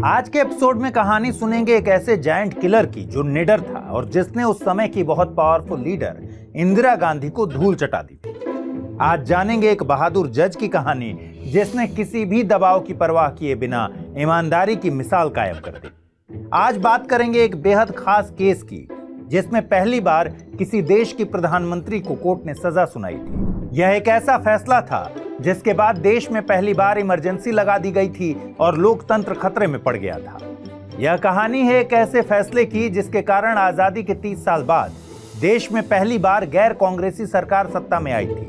आज के एपिसोड में कहानी सुनेंगे एक ऐसे जायंट किलर की जो निडर था और जिसने उस समय की बहुत पावरफुल लीडर इंदिरा गांधी को धूल चटा दी थी। आज जानेंगे एक बहादुर जज की कहानी जिसने किसी भी दबाव की परवाह किए बिना ईमानदारी की मिसाल कायम कर दी। आज बात करेंगे एक बेहद खास केस की जिसमें पहली बार किसी देश की प्रधानमंत्री को कोर्ट ने सजा सुनाई थी। यह एक ऐसा फैसला था जिसके बाद देश में पहली बार इमरजेंसी लगा दी गई थी और लोकतंत्र खतरे में पड़ गया था। यह कहानी है एक ऐसे फैसले की जिसके कारण आजादी के 30 साल बाद देश में पहली बार गैर कांग्रेसी सरकार सत्ता में आई थी।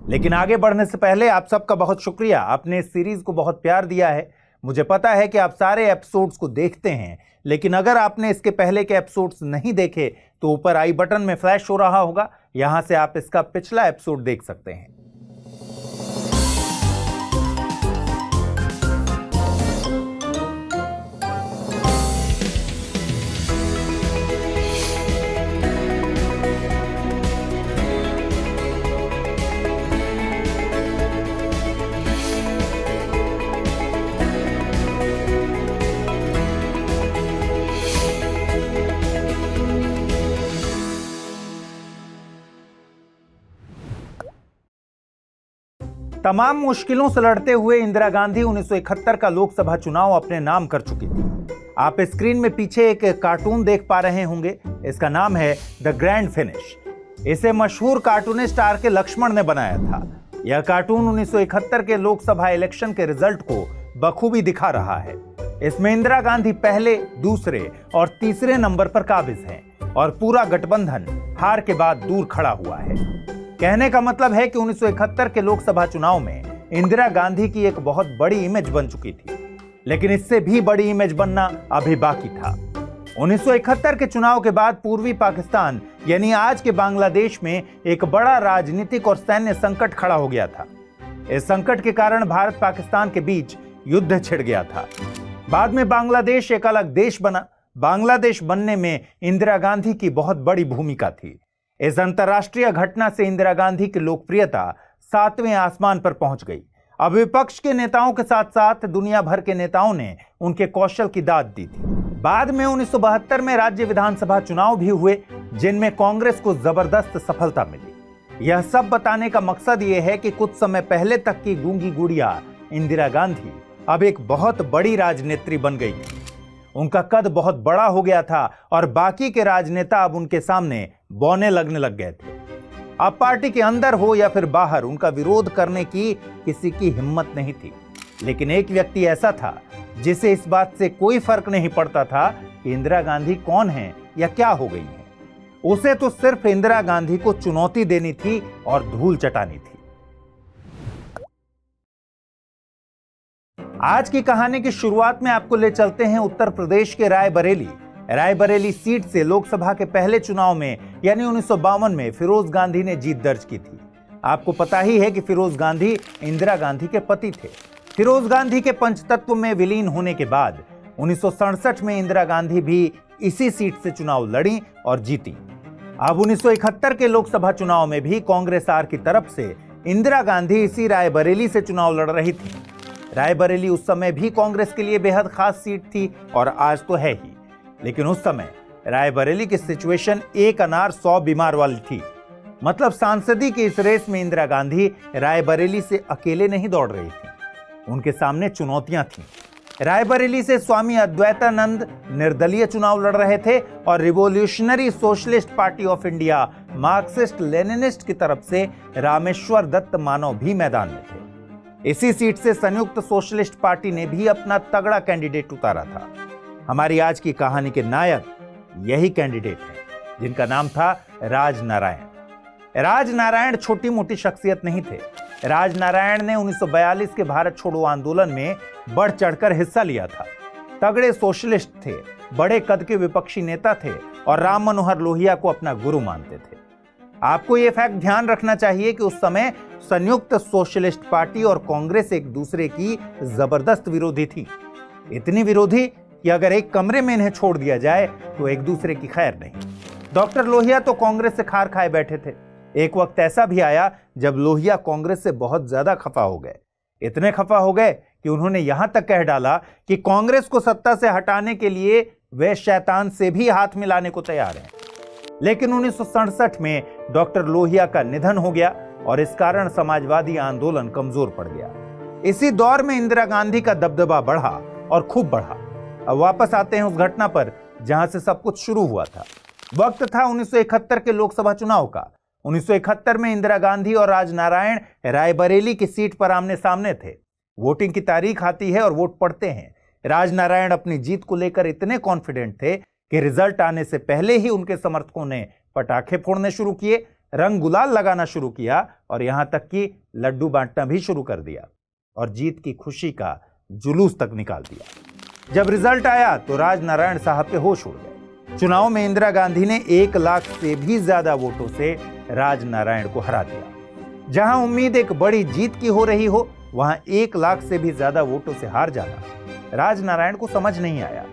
लेकिन आगे बढ़ने से पहले आप सबका बहुत शुक्रिया, आपने इस सीरीज को बहुत प्यार दिया है। मुझे पता है कि आप सारे एपिसोड्स को देखते हैं, लेकिन अगर आपने इसके पहले के एपिसोड्स नहीं देखे तो ऊपर आई बटन में फ्लैश हो रहा होगा, यहां से आप इसका पिछला एपिसोड देख सकते हैं। तमाम मुश्किलों से लड़ते हुए इंदिरा गांधी 1971 का लोकसभा चुनाव अपने नाम कर चुकी थी। आप स्क्रीन में पीछे एक कार्टून देख पा रहे होंगे, इसका नाम है द ग्रैंड फिनिश। इसे मशहूर कार्टूनिस्ट आर के लक्ष्मण ने बनाया था। यह कार्टून 1971 के लोकसभा इलेक्शन के रिजल्ट को बखूबी दिखा रहा है। इसमें इंदिरा गांधी पहले, दूसरे और तीसरे नंबर पर काबिज हैं और पूरा गठबंधन हार के बाद दूर खड़ा हुआ है। कहने का मतलब है कि 1971 के लोकसभा चुनाव में इंदिरा गांधी की एक बहुत बड़ी इमेज बन चुकी थी, लेकिन इससे भी बड़ी इमेज बनना अभी बाकी था। 1971 के चुनाव के बाद पूर्वी पाकिस्तान यानी आज के बांग्लादेश में एक बड़ा राजनीतिक और सैन्य संकट खड़ा हो गया था। इस संकट के कारण भारत पाकिस्तान के बीच युद्ध छिड़ गया था। बाद में बांग्लादेश एक अलग देश बना। बांग्लादेश बनने में इंदिरा गांधी की बहुत बड़ी भूमिका थी। इस अंतर्राष्ट्रीय घटना से इंदिरा गांधी की लोकप्रियता 7वें आसमान पर पहुंच गई। अब विपक्ष के नेताओं के साथ साथ दुनिया भर के नेताओं ने उनके कौशल की दाद दी थी। बाद में 1972 में राज्य विधानसभा चुनाव भी हुए जिनमें कांग्रेस को जबरदस्त सफलता मिली। यह सब बताने का मकसद यह है कि कुछ समय पहले तक की गूंगी गुड़िया इंदिरा गांधी अब एक बहुत बड़ी राजनेत्री बन गई थी। उनका कद बहुत बड़ा हो गया था और बाकी के राजनेता अब उनके सामने बौने लगने लग गए थे। अब पार्टी के अंदर हो या फिर बाहर उनका विरोध करने की किसी की हिम्मत नहीं थी। लेकिन एक व्यक्ति ऐसा था जिसे इस बात से कोई फर्क नहीं पड़ता था कि इंदिरा गांधी कौन है या क्या हो गई है। उसे तो सिर्फ इंदिरा गांधी को चुनौती देनी थी और धूल चटानी थी। आज की कहानी की शुरुआत में आपको ले चलते हैं उत्तर प्रदेश के रायबरेली सीट से लोकसभा के पहले चुनाव में यानी 1952 में फिरोज गांधी ने जीत दर्ज की थी। आपको पता ही है कि फिरोज गांधी इंदिरा गांधी के पति थे। फिरोज गांधी के पंचतत्व में विलीन होने के बाद 1967 में इंदिरा गांधी भी इसी सीट से चुनाव लड़ी और जीती। अब 1971 के लोकसभा चुनाव में भी कांग्रेस आर की तरफ से इंदिरा गांधी इसी रायबरेली से चुनाव लड़ रही थी। रायबरेली उस समय भी कांग्रेस के लिए बेहद खास सीट थी और आज तो है ही, लेकिन उस समय रायबरेली की सिचुएशन एक अनार 100 बीमार वाली थी। मतलब सांसदी की इस रेस में इंदिरा गांधी रायबरेली से अकेले नहीं दौड़ रही थी, उनके सामने चुनौतियां थीं। रायबरेली से स्वामी अद्वैतानंद निर्दलीय चुनाव लड़ रहे थे और revolutionary socialist party of India Marxist Leninist की तरफ से रामेश्वर दत्त मानव भी मैदान में थे। इसी सीट से संयुक्त सोशलिस्ट पार्टी ने भी अपना तगड़ा कैंडिडेट उतारा था। हमारी आज की कहानी के नायक यही कैंडिडेट हैं, जिनका नाम था राजनारायण। राजनारायण छोटी मोटी शख्सियत नहीं थे। राजनारायण ने 1942 के भारत छोड़ो आंदोलन में बढ़ चढ़कर हिस्सा लिया था। तगड़े सोशलिस्ट थे, बड़े कद के विपक्षी नेता थे और राम मनोहर लोहिया को अपना गुरु मानते थे। आपको यह फैक्ट ध्यान रखना चाहिए कि उस समय संयुक्त सोशलिस्ट पार्टी और कांग्रेस एक दूसरे की जबरदस्त विरोधी थी। इतनी विरोधी कि अगर एक कमरे में इन्हें छोड़ दिया जाए तो एक दूसरे की खैर नहीं। डॉक्टर लोहिया तो कांग्रेस से खार खाए बैठे थे। एक वक्त ऐसा भी आया जब लोहिया कांग्रेस से बहुत ज्यादा खफा हो गए। इतने खफा हो गए कि उन्होंने यहां तक कह डाला कि कांग्रेस को सत्ता से हटाने के लिए वे शैतान से भी हाथ मिलाने को तैयार हैं। लेकिन 1967 में डॉक्टर लोहिया का निधन हो गया और इस कारण समाजवादी आंदोलन कमजोर पड़ गया। इसी दौर में इंदिरा गांधी का दबदबा बढ़ा और खूब बढ़ा। अब वापस आते हैं उस घटना पर जहां से सब कुछ शुरू हुआ था। वक्त था 1971 के लोकसभा चुनाव का। 1971 में इंदिरा गांधी और राजनारायण रायबरेली की सीट पर आमने सामने थे। वोटिंग की तारीख आती है और वोट पड़ते हैं। राजनारायण अपनी जीत को लेकर इतने कॉन्फिडेंट थे कि रिजल्ट आने से पहले ही उनके समर्थकों ने पटाखे फोड़ने शुरू किए, रंग गुलाल लगाना शुरू किया और यहां तक कि लड्डू बांटना भी शुरू कर दिया और जीत की खुशी का जुलूस तक निकाल दिया। जब रिजल्ट आया तो राजनारायण साहब के होश उड़ गए। चुनाव में इंदिरा गांधी ने 1 लाख से भी ज्यादा वोटों से राजनारायण को हरा दिया। जहां उम्मीद एक बड़ी जीत की हो रही हो, वहां 1 लाख से भी ज्यादा वोटों से हार जाना राजनारायण को समझ नहीं आया।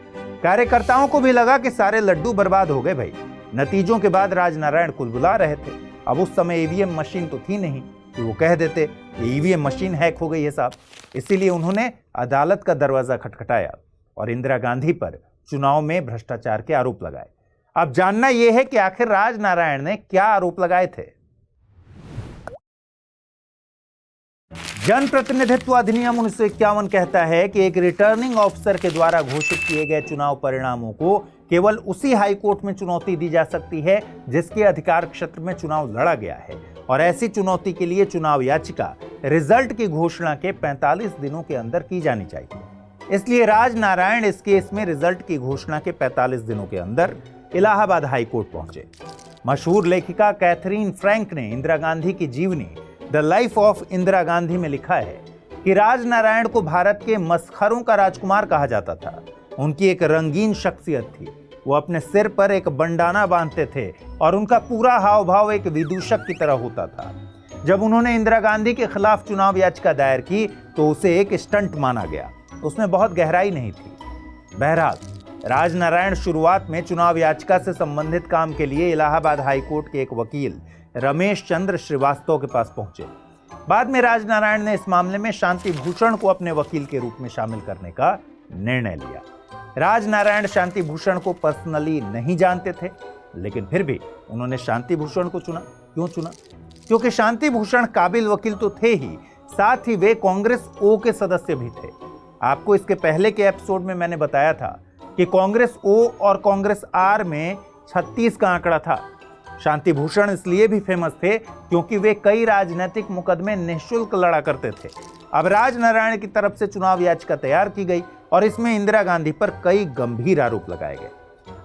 कार्यकर्ताओं को भी लगा कि सारे लड्डू बर्बाद हो गए भाई। नतीजों के बाद राजनारायण कुलबुला रहे थे। अब उस समय ईवीएम मशीन तो थी नहीं कि वो कह देते ईवीएम मशीन हैक हो गई है साहब। इसीलिए उन्होंने अदालत का दरवाजा खटखटाया और इंदिरा गांधी पर चुनाव में भ्रष्टाचार के आरोप लगाए। अब जानना यह है कि आखिर राजनारायण ने क्या आरोप लगाए थे। जनप्रतिनिधित्व अधिनियम 1951 कहता है कि एक रिटर्निंग ऑफिसर के द्वारा घोषित किए गए चुनाव परिणामों को केवल उसी हाई कोर्ट में चुनौती दी जा सकती है जिसके अधिकार क्षेत्र में चुनाव लड़ा गया है, और ऐसी चुनौती के लिए चुनाव याचिका रिजल्ट की घोषणा के 45 दिनों के अंदर की जानी चाहिए। इसलिए राजनारायण इस केस में रिजल्ट की घोषणा के 45 दिनों के अंदर इलाहाबाद हाई कोर्ट पहुंचे। मशहूर लेखिका कैथरीन फ्रैंक ने इंदिरा गांधी की जीवनी the life of Indira Gandhi में लिखा है कि राजनारायण को भारत के मसखरों का राजकुमार कहा जाता था। उनकी एक रंगीन शख्सियत थी। वो अपने सिर पर एक बंडाना बांधते थे और उनका पूरा हाव भाव एक विदूषक की तरह होता था। जब उन्होंने इंदिरा गांधी के खिलाफ चुनाव याचिका दायर की तो उसे एक स्टंट माना गया। उसमें बहुत गहराई नहीं थी। बहरहाल राजनारायण शुरुआत में चुनाव याचिका से संबंधित काम के लिए इलाहाबाद हाई कोर्ट के एक वकील रमेश चंद्र श्रीवास्तव के पास पहुंचे। बाद में राजनारायण ने इस मामले में शांति भूषण को अपने वकील के रूप में शामिल करने का निर्णय लिया। राजनारायण शांति भूषण को पर्सनली नहीं जानते थे, लेकिन फिर भी उन्होंने शांति भूषण को चुना। क्यों चुना? क्योंकि शांति भूषण काबिल वकील तो थे ही, साथ ही वे कांग्रेस ओ के सदस्य भी थे। आपको इसके पहले के एपिसोड में मैंने बताया था कि कांग्रेस ओ और कांग्रेस आर में 36 का आंकड़ा था। शांति भूषण इसलिए भी फेमस थे क्योंकि वे कई राजनीतिक मुकदमे निःशुल्क लड़ा करते थे। अब राजनारायण की तरफ से चुनाव याचिका तैयार की गई और इसमें इंदिरा गांधी पर कई गंभीर आरोप लगाए गए।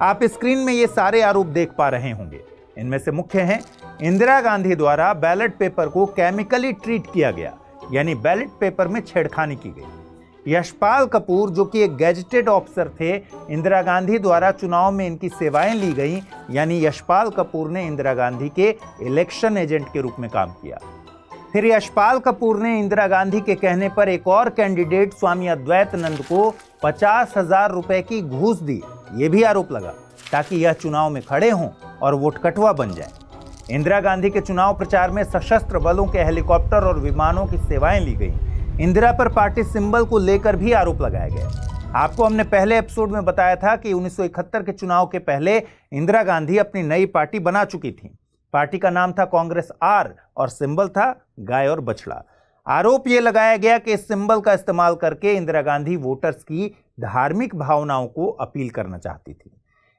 आप स्क्रीन में ये सारे आरोप देख पा रहे होंगे। इनमें से मुख्य हैं, इंदिरा गांधी द्वारा बैलेट पेपर को केमिकली ट्रीट किया गया, यानी बैलेट पेपर में छेड़खानी की गई। यशपाल कपूर, जो कि एक गैजेटेड ऑफिसर थे, इंदिरा गांधी द्वारा चुनाव में इनकी सेवाएं ली गई, यानी यशपाल कपूर ने इंदिरा गांधी के इलेक्शन एजेंट के रूप में काम किया। फिर यशपाल कपूर ने इंदिरा गांधी के कहने पर एक और कैंडिडेट स्वामी अद्वैतानंद को 50,000 रुपए की घूस दी। ये भी आरोप लगा ताकि यह चुनाव में खड़े हों और वोट कटवा बन जाए। इंदिरा गांधी के चुनाव प्रचार में सशस्त्र बलों के हेलीकॉप्टर और विमानों की सेवाएं ली गई। इंदिरा पर पार्टी सिंबल को लेकर भी आरोप लगाए गए। आपको हमने पहले एपिसोड में बताया था कि 1971 के चुनाव के पहले इंदिरा गांधी अपनी नई पार्टी बना चुकी थी। पार्टी का नाम था कांग्रेस आर और सिंबल था गाय और बछड़ा। आरोप यह लगाया गया कि इस सिंबल का इस्तेमाल करके इंदिरा गांधी वोटर्स की धार्मिक भावनाओं को अपील करना चाहती थी।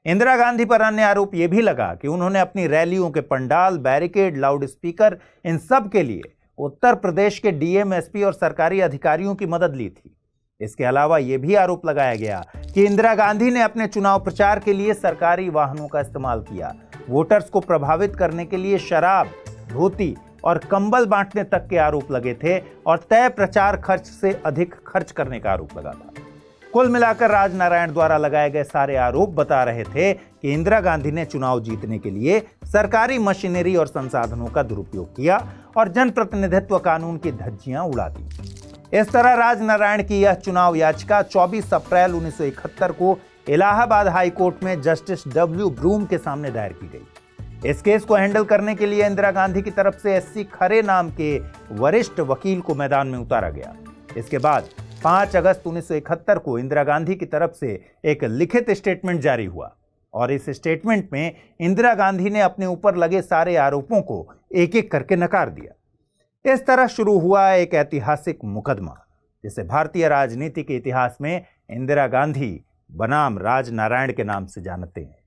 इंदिरा गांधी पर अन्य आरोप यह भी लगा कि उन्होंने अपनी रैलियों के पंडाल, बैरिकेड, लाउड स्पीकर, इन सब के लिए उत्तर प्रदेश के डीएम, एसपी और सरकारी अधिकारियों की मदद ली थी। इसके अलावा यह भी आरोप लगाया गया कि इंदिरा गांधी ने अपने चुनाव प्रचार के लिए सरकारी वाहनों का इस्तेमाल किया। वोटर्स को प्रभावित करने के लिए शराब, धोती और कंबल बांटने तक के आरोप लगे थे और तय प्रचार खर्च से अधिक खर्च करने का आरोप लगा था। कुल मिलाकर राजनारायण द्वारा लगाए गए सारे आरोप बता रहे थे कि इंदिरा गांधी ने चुनाव जीतने के लिए सरकारी मशीनरी और संसाधनों का दुरुपयोग किया और जनप्रतिनिधित्व कानून की धज्जियां उड़ा दी। इस तरह राजनारायण की यह चुनाव याचिका 24 अप्रैल 1971 को इलाहाबाद हाई कोर्ट में जस्टिस डब्ल्यू ब्रूम के सामने दायर की गई। इस केस को हैंडल करने के लिए इंदिरा गांधी की तरफ से एससी खरे नाम के वरिष्ठ वकील को मैदान में उतारा गया। इसके बाद 5 अगस्त 1971 को इंदिरा गांधी की तरफ से एक लिखित स्टेटमेंट जारी हुआ और इस स्टेटमेंट में इंदिरा गांधी ने अपने ऊपर लगे सारे आरोपों को एक एक करके नकार दिया। इस तरह शुरू हुआ एक ऐतिहासिक मुकदमा जिसे भारतीय राजनीति के इतिहास में इंदिरा गांधी बनाम राजनारायण के नाम से जानते हैं।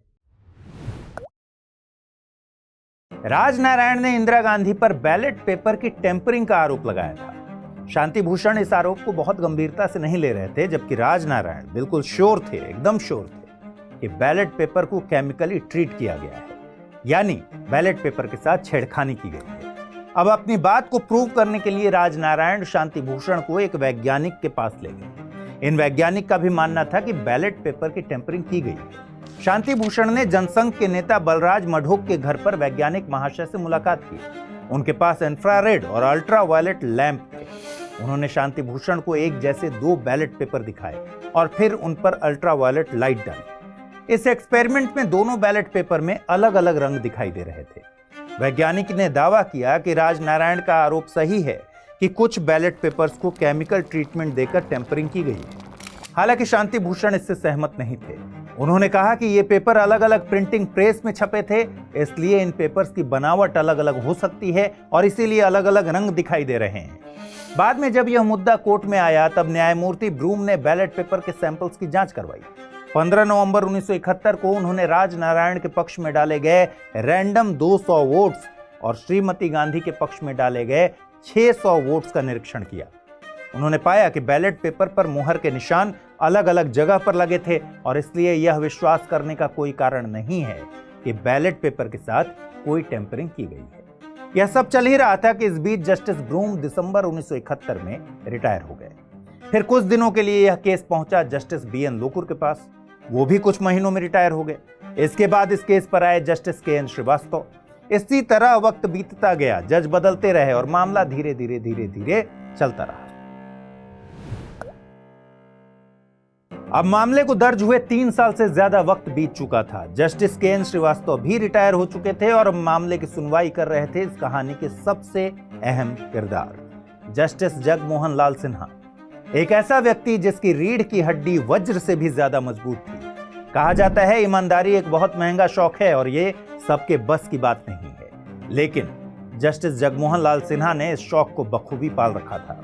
राजनारायण ने इंदिरा गांधी पर बैलेट पेपर की टेम्परिंग का आरोप लगाया था। शांति भूषण इस आरोप को बहुत गंभीरता से नहीं ले रहे थे, जबकि राजनारायण बिल्कुल श्योर थे, एकदम श्योर थे कि बैलेट पेपर को केमिकली ट्रीट किया गया है, यानी बैलेट पेपर के साथ छेड़खानी की गई है। अब अपनी बात को प्रूव करने के लिए राजनारायण शांति भूषण को एक वैज्ञानिक के पास ले गए। इन वैज्ञानिक का भी मानना था कि बैलेट पेपर की टेम्परिंग की गई है। शांति भूषण ने जनसंघ के नेता बलराज मढ़ोक के घर पर वैज्ञानिक महाशय से मुलाकात की। उनके पास इंफ्रारेड और अल्ट्रा वायलेट लैंप थे। उन्होंने शांति भूषण को एक जैसे 2 बैलेट पेपर दिखाए और फिर उन पर अल्ट्रा वायलेट लाइट डाली। इस एक्सपेरिमेंट में दोनों बैलेट पेपर में अलग अलग रंग दिखाई दे रहे थे। वैज्ञानिक ने दावा किया कि राजनारायण का आरोप सही है कि कुछ बैलेट पेपर्स को केमिकल ट्रीटमेंट देकर टेम्परिंग की गई है। हालांकि शांति भूषण इससे सहमत नहीं थे। उन्होंने कहा कि ये पेपर अलग अलग प्रिंटिंग प्रेस में छपे थे, इसलिए इन पेपर्स की बनावट अलग अलग हो सकती है और इसीलिए अलग अलग रंग दिखाई दे रहे हैं। बाद में जब यह मुद्दा कोर्ट में आया तब न्यायमूर्ति ब्रूम ने बैलेट पेपर के सैंपल्स की जांच करवाई। 15 नवंबर 1971 को उन्होंने राजनारायण के पक्ष में डाले गए रैंडम 200 वोट्स और श्रीमती गांधी के पक्ष में डाले गए 600 वोट्स का निरीक्षण किया। उन्होंने पाया कि बैलेट पेपर पर मुहर के निशान अलग अलग जगह पर लगे थे और इसलिए यह विश्वास करने का कोई कारण नहीं है कि बैलेट पेपर के साथ कोई टेम्परिंग की गई है। यह सब चल ही रहा था कि इस बीच जस्टिस ब्रूम दिसंबर 1971 में रिटायर हो गए। फिर कुछ दिनों के लिए यह केस पहुंचा जस्टिस BN लोकुर के पास। वो भी कुछ महीनों में रिटायर हो गए। इसके बाद इस केस पर आए जस्टिस KN श्रीवास्तव। इसी तरह वक्त बीतता गया, जज बदलते रहे और मामला धीरे धीरे चलता रहा। अब मामले को दर्ज हुए 3 साल से ज्यादा वक्त बीत चुका था। जस्टिस KN श्रीवास्तव भी रिटायर हो चुके थे और मामले की सुनवाई कर रहे थे इस कहानी के सबसे अहम किरदार जस्टिस जगमोहन लाल सिन्हा। एक ऐसा व्यक्ति जिसकी रीढ़ की हड्डी वज्र से भी ज्यादा मजबूत थी। कहा जाता है ईमानदारी एक बहुत महंगा शौक है और ये सबके बस की बात नहीं है, लेकिन जस्टिस जगमोहन लाल सिन्हा ने इस शौक को बखूबी पाल रखा था।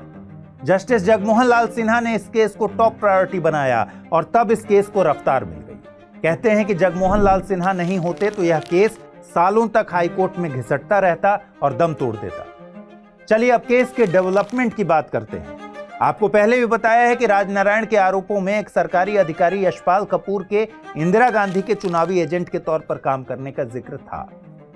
जस्टिस जगमोहन लाल सिन्हा ने इस केस को टॉप प्रायोरिटी बनाया और तब इस केस को रफ्तार मिल गई। कहते हैं कि जगमोहन लाल सिन्हा नहीं होते तो यह केस सालों तक हाईकोर्ट में घिसटता रहता और दम तोड़ देता। चलिए अब केस के डेवलपमेंट की बात करते हैं। आपको पहले भी बताया है कि राजनारायण के आरोपों में एक सरकारी अधिकारी यशपाल कपूर के इंदिरा गांधी के चुनावी एजेंट के तौर पर काम करने का जिक्र था।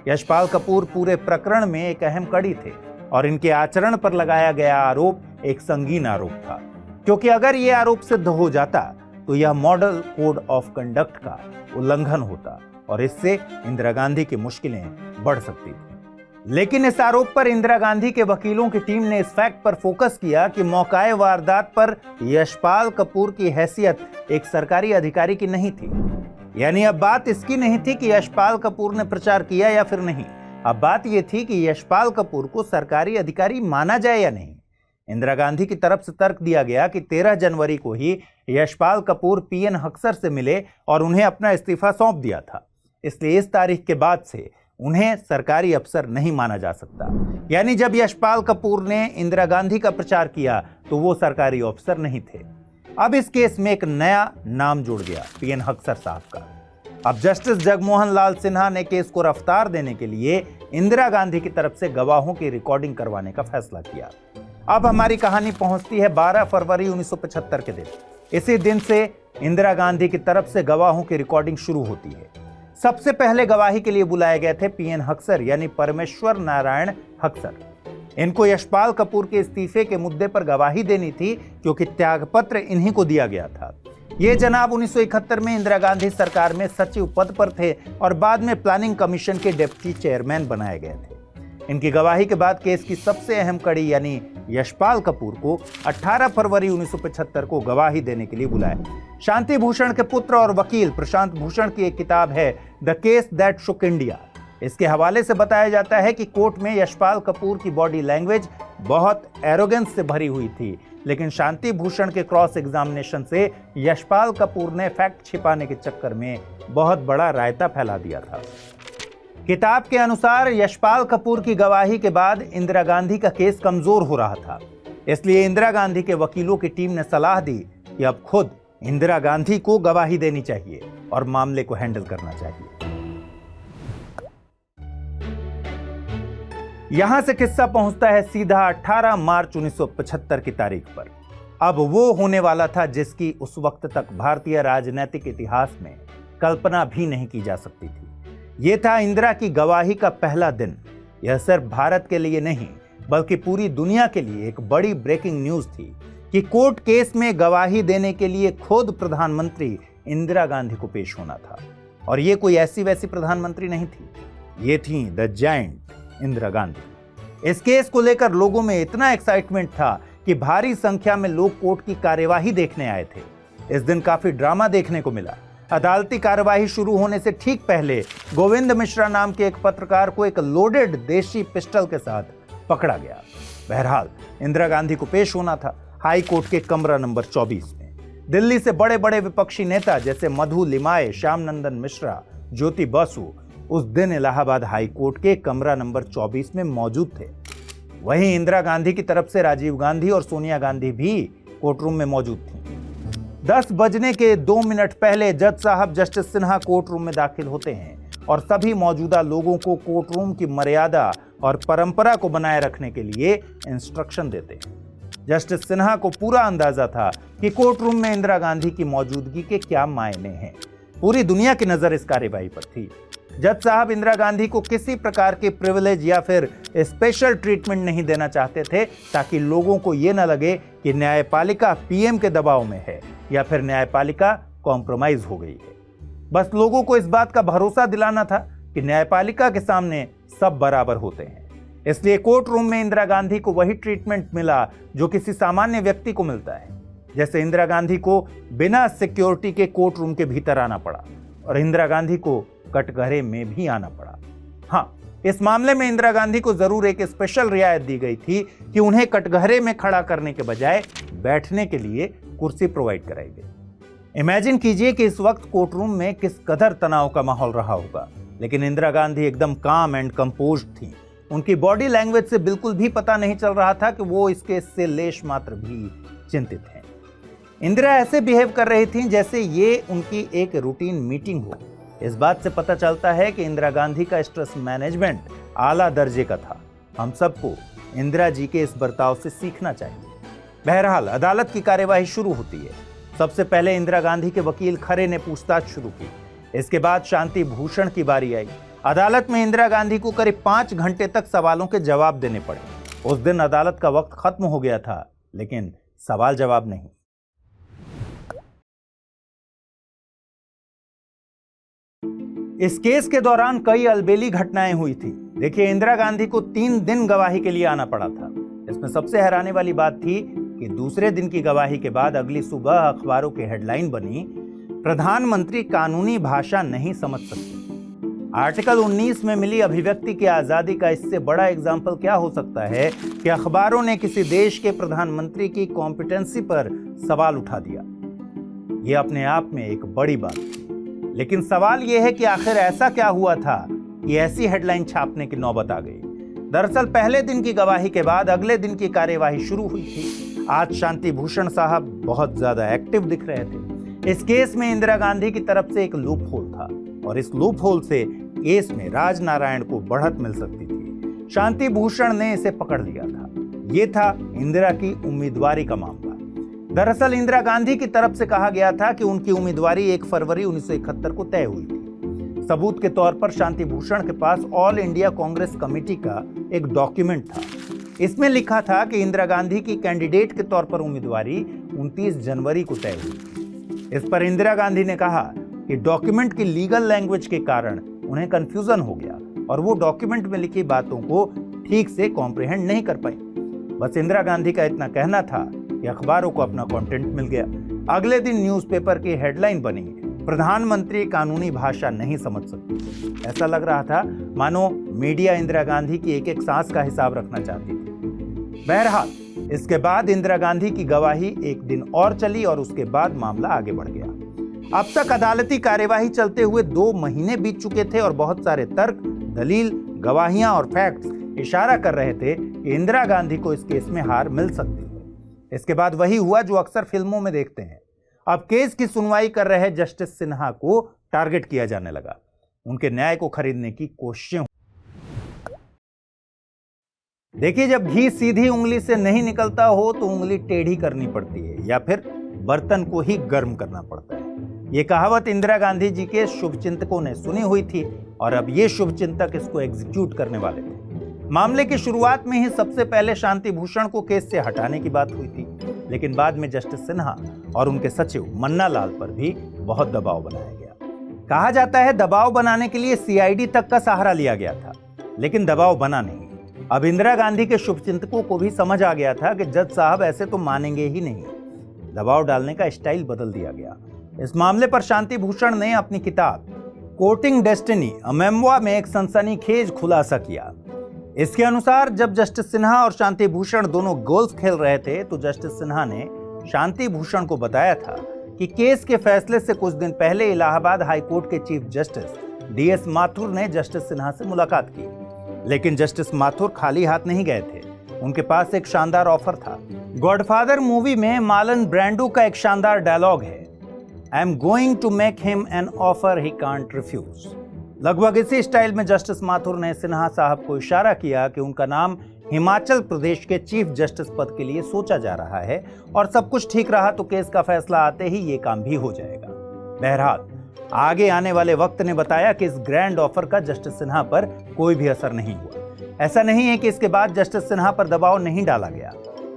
यशपाल कपूर पूरे प्रकरण में एक अहम कड़ी थे और इनके आचरण पर लगाया गया आरोप एक संगीन आरोप था, क्योंकि अगर यह आरोप सिद्ध हो जाता तो यह मॉडल कोड ऑफ कंडक्ट का उल्लंघन होता और इससे इंदिरा गांधी की मुश्किलें बढ़ सकती थी। लेकिन इस आरोप पर इंदिरा गांधी के वकीलों की टीम ने इस फैक्ट पर फोकस किया कि मौकाए वारदात पर यशपाल कपूर की हैसियत एक सरकारी अधिकारी की नहीं थी। यानी अब बात इसकी नहीं थी कि यशपाल कपूर ने प्रचार किया या फिर नहीं, अब बात यह थी कि यशपाल कपूर को सरकारी अधिकारी माना जाए या नहीं। इंदिरा गांधी की तरफ से तर्क दिया गया कि 13 जनवरी को ही यशपाल कपूर PN हक्सर से मिले और उन्हें अपना इस्तीफा सौंप दिया था, इसलिए इस तारीख के बाद से उन्हें सरकारी अफसर नहीं माना जा सकता। यानी जब यशपाल कपूर ने इंदिरा गांधी का प्रचार किया तो वो सरकारी अफसर नहीं थे। अब इस केस में एक नया नाम जुड़ गया, PN हक्सर साहब का। अब जस्टिस जगमोहन लाल सिन्हा ने केस को रफ्तार देने के लिए इंदिरा गांधी की तरफ से गवाहों की रिकॉर्डिंग करवाने का फैसला किया। अब हमारी कहानी पहुंचती है 12 फरवरी 1975 के दिन। इसी दिन से इंदिरा गांधी की तरफ से गवाहों की रिकॉर्डिंग शुरू होती है। सबसे पहले गवाही के लिए बुलाए गए थे PN हक्सर यानी परमेश्वर नारायण हक्सर। इनको यशपाल कपूर के इस्तीफे के मुद्दे पर गवाही देनी थी, क्योंकि त्यागपत्र इन्हीं को दिया गया था। ये जनाब 1971 में इंदिरा गांधी सरकार में सचिव पद पर थे और बाद में प्लानिंग कमीशन के डिप्टी चेयरमैन बनाए गए थे। इनकी गवाही के बाद केस की सबसे अहम कड़ी यानी यशपाल कपूर को 18 फरवरी 1975 को गवाही देने के लिए बुलाया। शांति भूषण के पुत्र और वकील प्रशांत भूषण की एक किताब है the case that Shuk India. इसके हवाले से बताया जाता है कि कोर्ट में यशपाल कपूर की बॉडी लैंग्वेज बहुत एरोगेंस से भरी हुई थी, लेकिन शांति भूषण के क्रॉस एग्जामिनेशन से यशपाल कपूर ने फैक्ट छिपाने के चक्कर में बहुत बड़ा रायता फैला दिया था। किताब के अनुसार यशपाल कपूर की गवाही के बाद इंदिरा गांधी का केस कमजोर हो रहा था, इसलिए इंदिरा गांधी के वकीलों की टीम ने सलाह दी कि अब खुद इंदिरा गांधी को गवाही देनी चाहिए और मामले को हैंडल करना चाहिए। यहां से किस्सा पहुंचता है सीधा 18 मार्च 1975 की तारीख पर। अब वो होने वाला था जिसकी उस वक्त तक भारतीय राजनीतिक इतिहास में कल्पना भी नहीं की जा सकती थी। यह था इंदिरा की गवाही का पहला दिन। यह सिर्फ भारत के लिए नहीं बल्कि पूरी दुनिया के लिए एक बड़ी ब्रेकिंग न्यूज थी कि कोर्ट केस में गवाही देने के लिए खुद प्रधानमंत्री इंदिरा गांधी को पेश होना था। और ये कोई ऐसी वैसी प्रधानमंत्री नहीं थी, ये थी द जायंट इंदिरा गांधी। इस केस को लेकर लोगों में इतना एक्साइटमेंट था कि भारी संख्या में लोग कोर्ट की कार्यवाही देखने आए थे। इस दिन काफी ड्रामा देखने को मिला। अदालती कार्यवाही शुरू होने से ठीक पहले गोविंद मिश्रा नाम के एक पत्रकार को एक लोडेड देशी पिस्टल के साथ पकड़ा गया। बहरहाल इंदिरा गांधी को पेश होना था हाई कोर्ट के कमरा नंबर 24 में। दिल्ली से बड़े बड़े विपक्षी नेता जैसे मधु लिमाय, श्याम नंदन मिश्रा, ज्योति बसु उस दिन इलाहाबाद हाई कोर्ट के कमरा नंबर 24 में मौजूद थे। वहीं इंदिरा गांधी की तरफ से राजीव गांधी और सोनिया गांधी भी कोर्टरूम में मौजूद थीं। 10 बजने के 2 मिनट पहले जज साहब जस्टिस सिन्हा कोर्टरूम में दाखिल होते हैं और सभी मौजूदा लोगों को कोर्टरूम की मर्यादा और परंपरा को बनाए रखने के लिए इंस्ट्रक्शन देते हैं। जस्टिस सिन्हा को पूरा अंदाजा था कि कोर्टरूम में इंदिरा गांधी की मौजूदगी के क्या मायने हैं। पूरी दुनिया की नजर इस कार्यवाही पर थी। जज साहब इंदिरा गांधी को किसी प्रकार के प्रिविलेज या फिर स्पेशल ट्रीटमेंट नहीं देना चाहते थे ताकि लोगों को यह न लगे कि न्यायपालिका पीएम के दबाव में है या फिर न्यायपालिका कॉम्प्रोमाइज हो गई है। बस लोगों को इस बात का भरोसा दिलाना था कि न्यायपालिका के सामने सब बराबर होते हैं। इसलिए कोर्ट रूम में इंदिरा गांधी को वही ट्रीटमेंट मिला जो किसी सामान्य व्यक्ति को मिलता है। जैसे इंदिरा गांधी को बिना सिक्योरिटी के कोर्ट रूम के भीतर आना पड़ा और इंदिरा गांधी को कटघरे में भी आना पड़ा। हाँ, इस मामले में इंदिरा गांधी को जरूर एक स्पेशल रियायत दी गई थी कि उन्हें कटघरे में खड़ा करने के बजाय बैठने के लिए कुर्सी प्रोवाइड कराई गई। इमेजिन कीजिए कि इस वक्त कोर्ट रूम में किस कदर तनाव का माहौल रहा होगा, लेकिन इंदिरा गांधी एकदम काम एंड कंपोज्ड थी। उनकी बॉडी लैंग्वेज से बिल्कुल भी पता नहीं चल रहा था कि वो इसके से लेश मात्र भी चिंतित हैं। इंदिरा ऐसे बिहेव कर रही थीं जैसे ये उनकी एक रूटीन मीटिंग हो। इस बात से पता चलता है कि इंदिरा गांधी का स्ट्रेस मैनेजमेंट आला दर्जे का था। हम सबको इंदिरा जी के इस बर्ताव से सीखना चाहिए। बहरहाल अदालत की कार्यवाही शुरू होती है। सबसे पहले इंदिरा गांधी के वकील खरे ने पूछताछ शुरू की। इसके बाद शांति भूषण की बारी आई। अदालत में इंदिरा गांधी को करीब 5 घंटे तक सवालों के जवाब देने पड़े। उस दिन अदालत का वक्त खत्म हो गया था, लेकिन सवाल जवाब नहीं। इस केस के दौरान कई अलबेली घटनाएं हुई थी। देखिए, इंदिरा गांधी को 3 दिन गवाही के लिए आना पड़ा था। इसमें सबसे हैरानी वाली बात थी कि दूसरे दिन की गवाही के बाद अगली सुबह अखबारों की हेडलाइन बनी, प्रधानमंत्री कानूनी भाषा नहीं समझ सकते। आर्टिकल 19 में मिली अभिव्यक्ति की आजादी का इससे बड़ा एग्जाम्पल क्या हो सकता है कि अखबारों ने किसी देश के प्रधानमंत्री की कॉम्पिटेंसी पर सवाल उठा दिया। यह अपने आप में एक बड़ी बात थी। लेकिन सवाल यह है कि आखिर ऐसा क्या हुआ था कि ऐसी हेडलाइन छापने की नौबत आ गई। दरअसल पहले दिन की गवाही के बाद अगले दिन की कार्यवाही शुरू हुई थी। आज शांति भूषण साहब बहुत ज्यादा एक्टिव दिख रहे थे। इस केस में इंदिरा गांधी की तरफ से एक लूप होल था और इस लूप होल से केस में राजनारायण को बढ़त मिल सकती थी। शांति भूषण ने इसे पकड़ लिया था। यह था इंदिरा की उम्मीदवारी का मामला। दरअसल इंदिरा गांधी की तरफ से कहा गया था कि उनकी उम्मीदवारी 1 फरवरी 1971 को तय हुई थी। सबूत के तौर पर शांति भूषण के पास ऑल इंडिया कांग्रेस कमेटी का एक डॉक्यूमेंट था। इसमें लिखा था कि इंदिरा गांधी की कैंडिडेट के तौर पर उम्मीदवारी 29 जनवरी को तय हुई। इस पर इंदिरा गांधी ने कहा कि डॉक्यूमेंट की लीगल लैंग्वेज के कारण उन्हें कंफ्यूजन हो गया और वो डॉक्यूमेंट में लिखी बातों को ठीक से कॉम्प्रिहेंड नहीं कर पाई। बस इंदिरा गांधी का इतना कहना था कि अखबारों को अपना कंटेंट मिल गया। अगले दिन न्यूज़पेपर की हेडलाइन बनी, प्रधानमंत्री कानूनी भाषा नहीं समझ सकते। ऐसा लग रहा था मानो मीडिया इंदिरा गांधी की एक एक सांस का हिसाब रखना चाहती थी। बहरहाल इसके बाद इंदिरा गांधी की गवाही एक दिन और चली और उसके बाद मामला आगे बढ़ गया। अब तक अदालती कार्यवाही चलते हुए 2 महीने बीत चुके थे और बहुत सारे तर्क, दलील, गवाहियां और फैक्ट्स इशारा कर रहे थे कि इंदिरा गांधी को इस केस में हार मिल सकती है। इसके बाद वही हुआ जो अक्सर फिल्मों में देखते हैं। अब केस की सुनवाई कर रहे जस्टिस सिन्हा को टारगेट किया जाने लगा। उनके न्याय को खरीदने की कोशिशें। देखिए, जब घी सीधी उंगली से नहीं निकलता हो तो उंगली टेढ़ी करनी पड़ती है या फिर बर्तन को ही गर्म करना पड़ता है। ये कहावत इंदिरा गांधी जी के शुभचिंतकों ने सुनी हुई थी और अब ये शुभचिंतक इसको एग्जीक्यूट करने वाले थे। मामले की शुरुआत में ही सबसे पहले शांति भूषण को केस से हटाने की बात हुई थी, लेकिन बाद में जस्टिस सिन्हा और उनके सचिव मन्ना लाल पर भी बहुत दबाव बनाया गया। कहा जाता है दबाव बनाने के लिए सीआईडी तक का सहारा लिया गया था, लेकिन दबाव बना नहीं। अब इंदिरा गांधी के शुभचिंतकों को भी समझ आ गया था कि जज साहब ऐसे तो मानेंगे ही नहीं। दबाव डालने का स्टाइल बदल दिया गया। इस मामले पर शांति भूषण ने अपनी किताब कोर्टिंग डेस्टिनी अ मेमोir में एक सनसनीखेज खुलासा किया। इसके अनुसार जब जस्टिस सिन्हा और शांति भूषण दोनों गोल्फ खेल रहे थे तो जस्टिस सिन्हा ने शांति भूषण को बताया था कि केस के फैसले से कुछ दिन पहले इलाहाबाद हाई कोर्ट के चीफ जस्टिस डीएस माथुर ने जस्टिस सिन्हा से मुलाकात की, लेकिन जस्टिस माथुर खाली हाथ नहीं गए थे। उनके पास एक शानदार ऑफर था। गॉडफादर मूवी में मार्लन ब्रांडो का एक शानदार डायलॉग है, I am going to make him an offer he can't refuse. लगभग इसी स्टाइल में जस्टिस माथुर ने सिन्हा साहब को इशारा किया कि उनका नाम हिमाचल प्रदेश के चीफ जस्टिस पद के लिए सोचा जा रहा है और सब कुछ ठीक रहा तो केस का फैसला आते ही ये काम भी हो जाएगा। बहरहाल आगे आने वाले वक्त ने बताया कि इस ग्रैंड ऑफर का जस्टिस सिन्हा पर कोई भी असर नहीं हुआ। ऐसा नहीं है कि इसके बाद जस्टिस सिन्हा पर दबाव नहीं डाला गया।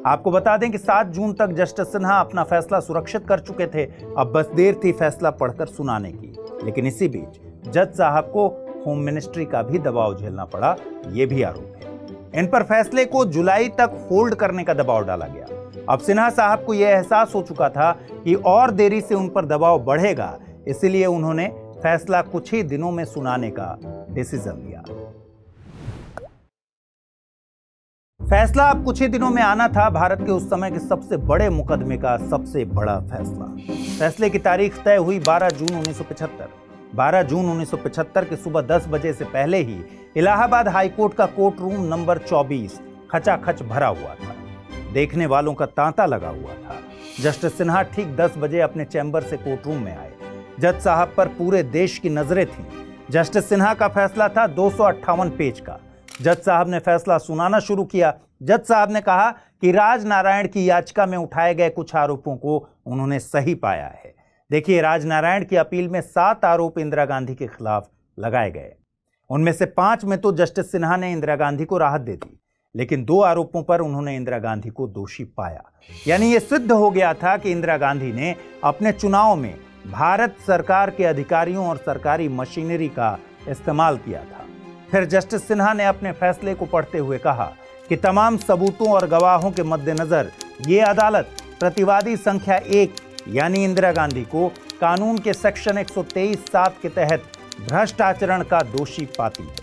आपको बता दें कि 7 जून तक जस्टिस सिन्हा अपना फैसला सुरक्षित कर चुके थे। अब बस देर थी फैसला पढ़कर सुनाने की, लेकिन इसी बीच जज साहब को होम मिनिस्ट्री का भी दबाव झेलना पड़ा, यह भी आरोप है। इन पर फैसले को जुलाई तक होल्ड करने का दबाव डाला गया। अब सिन्हा साहब को यह एहसास हो चुका था कि और देरी से उन पर दबाव बढ़ेगा, इसलिए उन्होंने फैसला कुछ ही दिनों में सुनाने का डिसीजन लिया। फैसला अब कुछ ही दिनों में आना था। भारत के उस समय के सबसे बड़े मुकदमे का सबसे बड़ा फैसला। फैसले की तारीख तय हुई 12 जून 1975। 12 जून 1975 की सुबह 10 बजे से पहले ही इलाहाबाद हाईकोर्ट का कोर्ट रूम नंबर 24 खचाखच भरा हुआ था। देखने वालों का तांता लगा हुआ था। जस्टिस सिन्हा ठीक 10 बजे अपने चैम्बर से कोर्ट रूम में आए। जज साहब पर पूरे देश की नजरें थीं। जस्टिस सिन्हा का फैसला था 258 पेज का। जज साहब ने फैसला सुनाना शुरू किया। जज साहब ने कहा कि राजनारायण की याचिका में उठाए गए कुछ आरोपों को उन्होंने सही पाया है। देखिए, राजनारायण की अपील में 7 आरोप इंदिरा गांधी के खिलाफ लगाए गए। उनमें से 5 में तो जस्टिस सिन्हा ने इंदिरा गांधी को राहत दे दी, लेकिन 2 आरोपों पर उन्होंने इंदिरा गांधी को दोषी पाया। यानी यह सिद्ध हो गया था कि इंदिरा गांधी ने अपने चुनाव में भारत सरकार के अधिकारियों और सरकारी मशीनरी का इस्तेमाल किया था। फिर जस्टिस सिन्हा ने अपने फैसले को पढ़ते हुए कहा कि तमाम सबूतों और गवाहों के मद्देनजर ये अदालत प्रतिवादी संख्या 1 यानी इंदिरा गांधी को कानून के सेक्शन 123(7) के तहत भ्रष्ट आचरण का दोषी पाती है।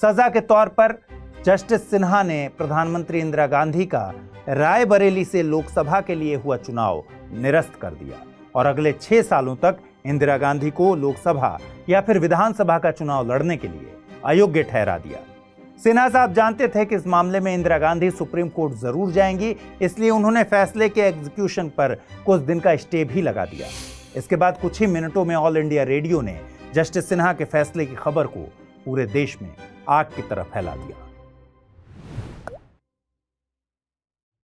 सजा के तौर पर जस्टिस सिन्हा ने प्रधानमंत्री इंदिरा गांधी का रायबरेली से लोकसभा के लिए हुआ चुनाव निरस्त कर दिया और अगले 6 सालों तक इंदिरा गांधी को लोकसभा या फिर विधानसभा का चुनाव लड़ने के लिए अयोग्य ठहरा दिया। सिन्हा साहब जानते थे कि इस मामले में इंदिरा गांधी सुप्रीम कोर्ट जरूर जाएंगी, इसलिए उन्होंने फैसले के एग्जीक्यूशन पर कुछ दिन का स्टे भी लगा दिया। इसके बाद कुछ ही मिनटों में ऑल इंडिया रेडियो ने जस्टिस सिन्हा के फैसले की खबर को पूरे देश में आग की तरह फैला दिया।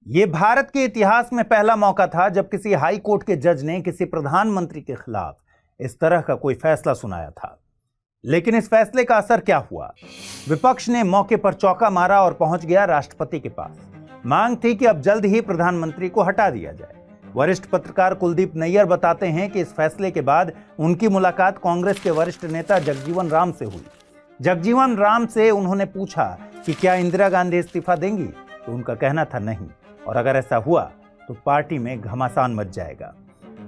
यह भारत के इतिहास में पहला मौका था जब किसी हाई कोर्ट के जज ने किसी प्रधानमंत्री के खिलाफ इस तरह का कोई फैसला सुनाया था। लेकिन इस फैसले का असर क्या हुआ? विपक्ष ने मौके पर चौका मारा और पहुंच गया राष्ट्रपति के पास। मांग थी कि अब जल्द ही प्रधानमंत्री को हटा दिया जाए। वरिष्ठ पत्रकार कुलदीप नैयर बताते हैं कि इस फैसले के बाद उनकी मुलाकात कांग्रेस के वरिष्ठ नेता जगजीवन राम से हुई। जगजीवन राम से उन्होंने पूछा कि क्या इंदिरा गांधी इस्तीफा देंगी, तो उनका कहना था नहीं, और अगर ऐसा हुआ तो पार्टी में घमासान मच जाएगा।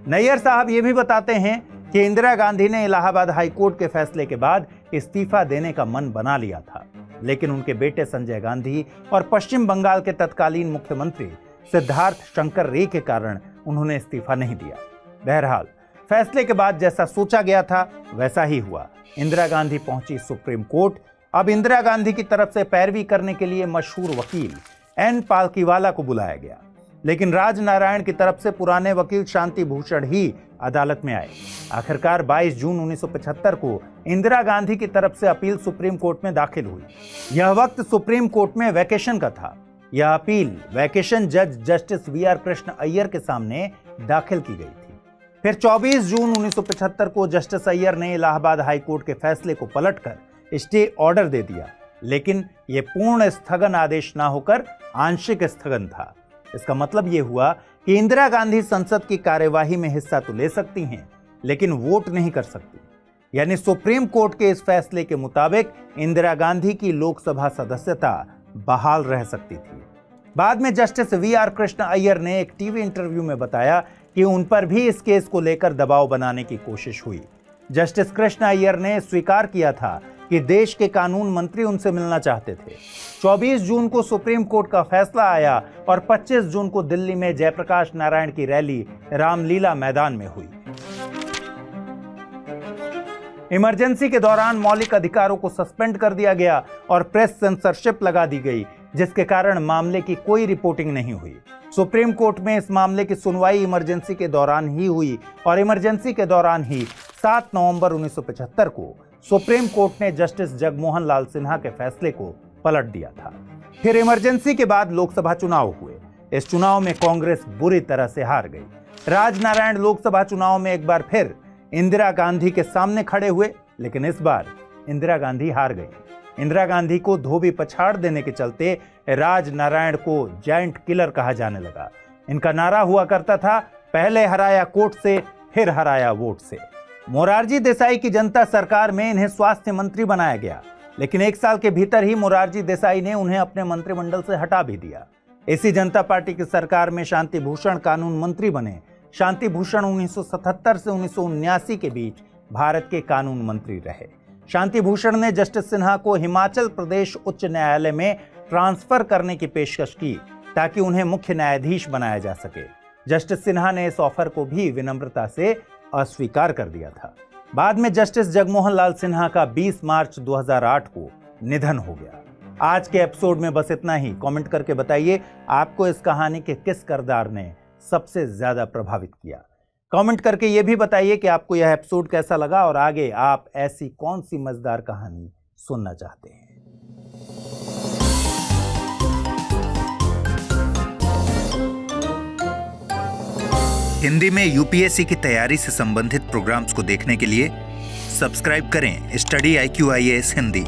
नैयर साहब ये भी बताते हैं कि इंदिरा गांधी ने इलाहाबाद हाईकोर्ट के फैसले के बाद इस्तीफा देने का मन बना लिया था, लेकिन उनके बेटे संजय गांधी और पश्चिम बंगाल के तत्कालीन मुख्यमंत्री सिद्धार्थ शंकर रे के कारण उन्होंने इस्तीफा नहीं दिया। बहरहाल फैसले के बाद जैसा सोचा गया था वैसा ही हुआ। इंदिरा गांधी पहुंची सुप्रीम कोर्ट। अब इंदिरा गांधी की तरफ से पैरवी करने के लिए मशहूर वकील एन पालकीवाला को बुलाया गया, लेकिन राजनारायण की तरफ से पुराने वकील शांति भूषण ही अदालत में आए। आखिरकार 22 जून 1975 को इंदिरा गांधी की तरफ से अपील सुप्रीम कोर्ट में दाखिल हुई। यह वक्त सुप्रीम कोर्ट में वैकेशन का था। यह अपील वैकेशन जज जस्टिस वी.आर. कृष्ण अय्यर के सामने दाखिल की गई थी। फिर 24 जून 1975 को जस्टिस अय्यर ने इलाहाबाद हाई कोर्ट के फैसले को पलटकर स्टे ऑर्डर दे दिया, लेकिन यह पूर्ण स्थगन आदेश ना होकर आंशिक स्थगन था। इसका मतलब यह हुआ कि इंदिरा गांधी संसद की कार्यवाही में हिस्सा तो ले सकती हैं, लेकिन वोट नहीं कर सकती। यानी सुप्रीम कोर्ट के इस फैसले के मुताबिक इंदिरा गांधी की लोकसभा सदस्यता बहाल रह सकती थी। बाद में जस्टिस वी.आर. कृष्ण अय्यर ने एक टीवी इंटरव्यू में बताया कि उन पर भी इस केस को लेकर दबाव बनाने की कोशिश हुई। जस्टिस कृष्ण अय्यर ने स्वीकार किया था कि देश के कानून मंत्री उनसे मिलना चाहते थे। 24 जून को सुप्रीम कोर्ट का फैसला आया और 25 जून को दिल्ली में जयप्रकाश नारायण की रैली रामलीला मैदान में हुई। इमरजेंसी के दौरान मौलिक अधिकारों को सस्पेंड कर दिया गया और प्रेस सेंसरशिप लगा दी गई, जिसके कारण मामले की कोई रिपोर्टिंग नहीं हुई। सुप्रीम कोर्ट में इस मामले की सुनवाई इमरजेंसी के दौरान ही हुई और इमरजेंसी के दौरान ही 7 नवंबर 1975 को सुप्रीम कोर्ट ने जस्टिस जगमोहन लाल सिन्हा के फैसले को पलट दिया था। फिर इमरजेंसी के बाद लोकसभा चुनाव हुए। इस चुनाव में कांग्रेस बुरी तरह से हार गई। राजनारायण लोकसभा चुनाव में एक बार फिर इंदिरा गांधी के सामने खड़े हुए, लेकिन इस बार इंदिरा गांधी हार गई। इंदिरा गांधी को धोबी पछाड़ देने के चलते राजनारायण को जायंट किलर कहा जाने लगा। इनका नारा हुआ करता था, पहले हराया कोर्ट से, फिर हराया वोट से। मोरारजी देसाई की जनता सरकार में इन्हें स्वास्थ्य मंत्री बनाया गया, लेकिन 1 साल के भीतर ही मोरारजी देसाई ने उन्हें अपने मंत्रिमंडल से हटा भी दिया। इसी जनता पार्टी की सरकार में शांति भूषण कानून मंत्री बने। शांति भूषण 1977 से 1979 के बीच भारत के कानून मंत्री रहे। शांति भूषण ने जस्टिस सिन्हा को हिमाचल प्रदेश उच्च न्यायालय में ट्रांसफर करने की पेशकश की ताकि उन्हें मुख्य न्यायाधीश बनाया जा सके। जस्टिस सिन्हा ने इस ऑफर को भी विनम्रता से अस्वीकार कर दिया था। बाद में जस्टिस जगमोहन लाल सिन्हा का 20 मार्च 2008 को निधन हो गया। आज के एपिसोड में बस इतना ही। कमेंट करके बताइए आपको इस कहानी के किस किरदार ने सबसे ज्यादा प्रभावित किया। कमेंट करके यह भी बताइए कि आपको यह एपिसोड कैसा लगा और आगे आप ऐसी कौन सी मजेदार कहानी सुनना चाहते हैं। हिंदी में यूपीएससी की तैयारी से संबंधित प्रोग्राम्स को देखने के लिए सब्सक्राइब करें स्टडी IQ IAS हिंदी।